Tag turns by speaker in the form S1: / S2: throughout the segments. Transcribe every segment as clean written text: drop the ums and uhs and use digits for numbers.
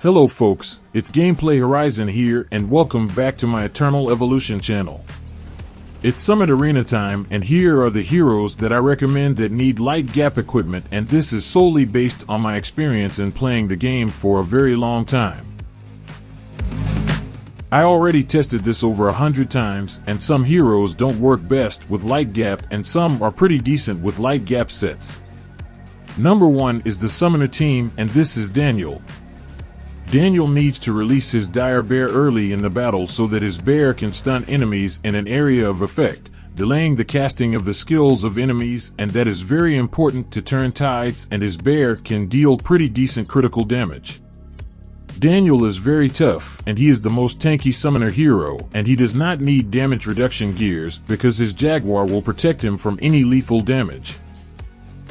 S1: Hello folks, it's Gameplay Horizon here and welcome back to my Eternal Evolution channel. It's Summit Arena time and here are the heroes that I recommend that need LightGap equipment, and this is solely based on my experience in playing the game for a very long time. I already tested this over 100 times and some heroes don't work best with LightGap and some are pretty decent with LightGap sets. Number 1 is the Summoner team, and this is Daniel. Daniel needs to release his dire bear early in the battle so that his bear can stun enemies in an area of effect, delaying the casting of the skills of enemies, and that is very important to turn tides, and his bear can deal pretty decent critical damage. Daniel is very tough and he is the most tanky summoner hero, and he does not need damage reduction gears because his Jaguar will protect him from any lethal damage.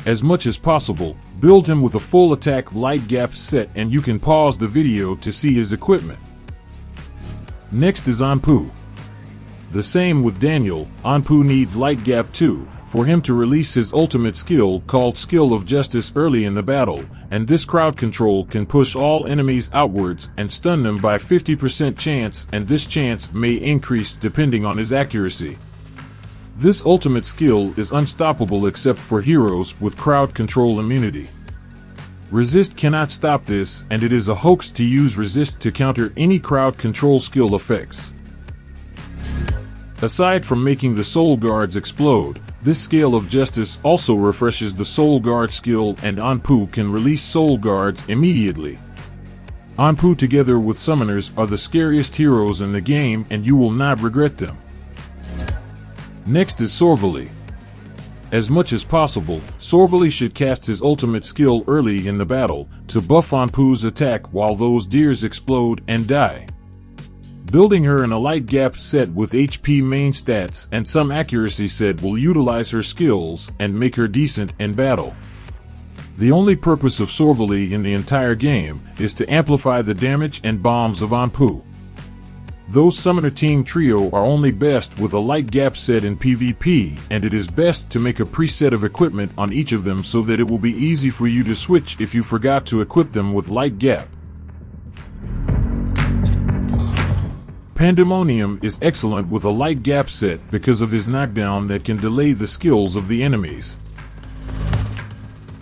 S1: As much as possible, build him with a full attack LightGap set and you can pause the video to see his equipment. Next is Anpu. The same with Daniel, Anpu needs LightGap too, for him to release his ultimate skill called Skill of Justice early in the battle, and this crowd control can push all enemies outwards and stun them by 50% chance, and this chance may increase depending on his accuracy. This ultimate skill is unstoppable except for heroes with crowd control immunity. Resist cannot stop this, and it is a hoax to use resist to counter any crowd control skill effects. Aside from making the soul guards explode, this Scale of Justice also refreshes the soul guard skill, and Anpu can release soul guards immediately. Anpu together with summoners are the scariest heroes in the game and you will not regret them. Next is Sorvali. As much as possible, Sorvali should cast his ultimate skill early in the battle to buff Anpu's attack while those deers explode and die. Building her in a LightGap set with HP main stats and some accuracy set will utilize her skills and make her decent in battle. The only purpose of Sorvali in the entire game is to amplify the damage and bombs of Anpu. Those Summoner Team trio are only best with a LightGap set in PvP, and it is best to make a preset of equipment on each of them so that it will be easy for you to switch if you forgot to equip them with LightGap. Pandemonium is excellent with a LightGap set because of his knockdown that can delay the skills of the enemies.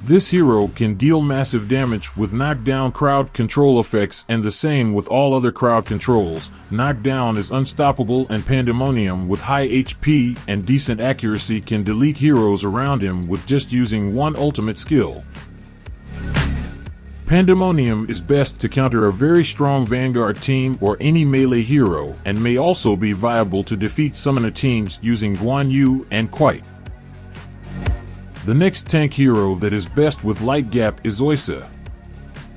S1: This hero can deal massive damage with knockdown crowd control effects, and the same with all other crowd controls. Knockdown is unstoppable, and Pandemonium with high HP and decent accuracy can delete heroes around him with just using one ultimate skill. Pandemonium is best to counter a very strong Vanguard team or any melee hero, and may also be viable to defeat summoner teams using Guan Yu and Quite. The next tank hero that is best with LightGap is Oisa.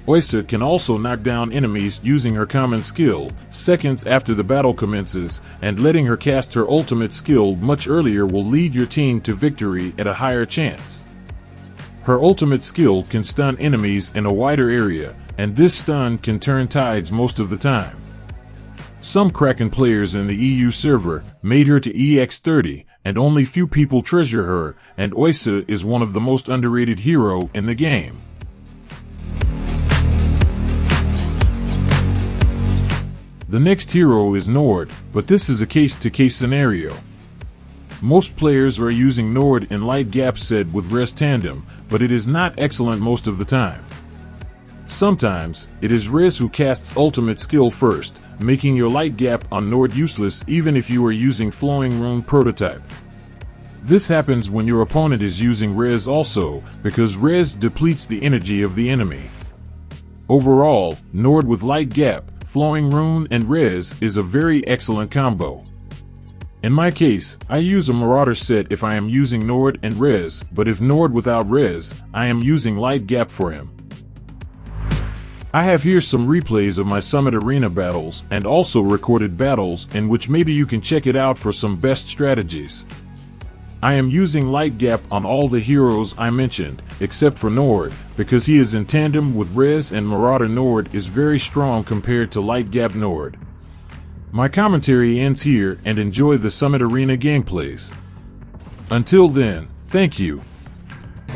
S1: Oisa can also knock down enemies using her common skill seconds after the battle commences, and letting her cast her ultimate skill much earlier will lead your team to victory at a higher chance. Her ultimate skill can stun enemies in a wider area, and this stun can turn tides most of the time. Some Kraken players in the EU server made her to EX30, and only few people treasure her, and Oisa is one of the most underrated hero in the game. The next hero is Nord, but this is a case-to-case scenario. Most players are using Nord in LightGap set with Res Tandem, but it is not excellent most of the time. Sometimes, it is Res who casts ultimate skill first, making your LightGap on Nord useless even if you are using Flowing Rune prototype. This happens when your opponent is using Res also, because Res depletes the energy of the enemy. Overall, Nord with LightGap, Flowing Rune and Res is a very excellent combo. In my case, I use a Marauder set if I am using Nord and Res, but if Nord without Res, I am using LightGap for him. I have here some replays of my Summit Arena battles and also recorded battles in which maybe you can check it out for some best strategies. I am using LightGap on all the heroes I mentioned, except for Nord, because he is in tandem with Res and Marauder Nord is very strong compared to LightGap Nord. My commentary ends here, and enjoy the Summit Arena gameplays. Until then, thank you.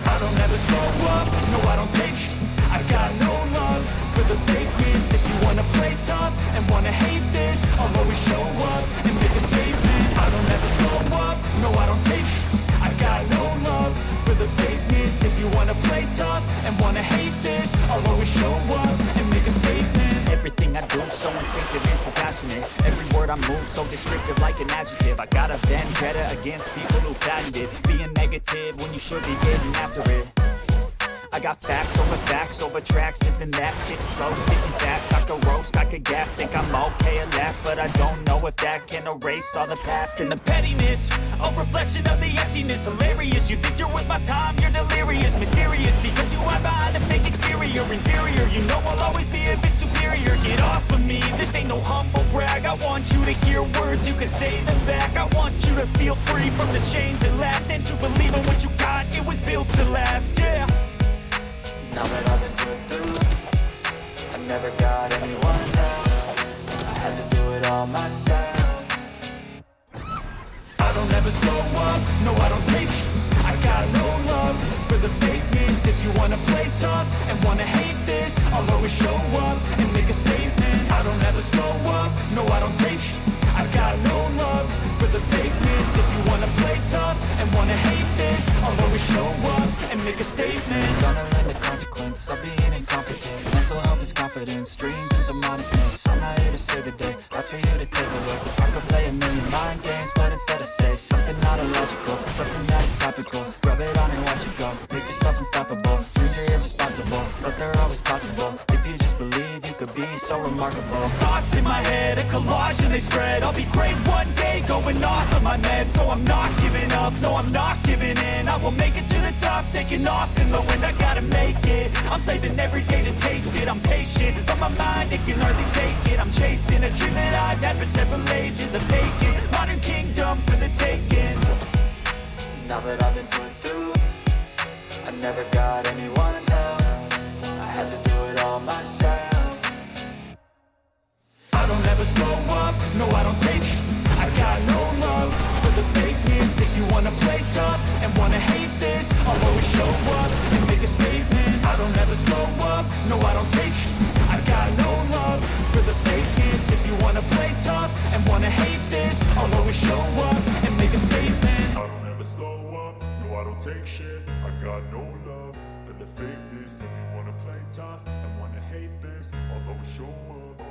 S2: I don't ever slow up, no I don't take I got no love for the fakeness. If you passionate. Every word I move so descriptive like an adjective. I got a vendetta against people who valued it. Being negative when you should be getting after it. I got facts over tracks, this and that. Spitting slow, spitting fast, I could roast, I could gas. Think I'm okay at last, but I don't know if that can erase all the past. And the pettiness, a reflection of the emptiness. Hilarious, you think you're worth my time, you're delirious. Mysterious, because you hide behind a fake exterior. Inferior, you know I'll always be a bit superior. Get off of me, this ain't no humble brag. I want you to hear words, you can say them back. I want you to feel free from the chains that last, and to believe in what you got, it was built to last, yeah.
S3: Now that I've been put through, I never got anyone's help. I had to do it all myself.
S2: I don't ever slow up, no I don't take sh**. I got no love for the fakeness. If you wanna play tough and wanna hate this, I'll always show up and make a statement. I don't ever slow up, no I don't take sh**. I got no love for the fakeness. If you wanna play tough and wanna hate this, I'll always show up and make a statement.
S3: Gonna learn the consequence of being incompetent. Mental health is confidence, dreams into modestness. I'm not here to save the day, that's for you to take away. I could play a million mind games, but instead I say something not illogical, something that is topical. Rub it on and watch it go, make yourself unstoppable. Dreams are irresponsible, but they're always possible. If you just believe, you could be so remarkable.
S2: Thoughts in my head, a collage and they spread. I'll be great one day, going off of my meds. No, I'm not giving up, no, I'm not giving in. I will make it to the top, taking off in the wind. I gotta make it, I'm saving every day to taste it. I'm patient, but my mind, it can hardly take it. I'm chasing a dream that I've had for several ages. A vacant, modern kingdom for the taking.
S3: Now that I've been put through, I never got anyone's help. I had to do it all myself.
S2: I don't ever slow up, no I don't take sh**. I got no love for the fakeness. If you wanna play tough and wanna hate this, I'll always show up and make a statement. I don't ever slow up, no I don't take sh**. I got no love for the fakeness. If you wanna play tough and wanna hate this, I'll always show up and make a statement.
S4: I don't ever slow up, no I don't take shit. I got no love for the fakeness. If you wanna play tough and wanna hate this, I'll always show up.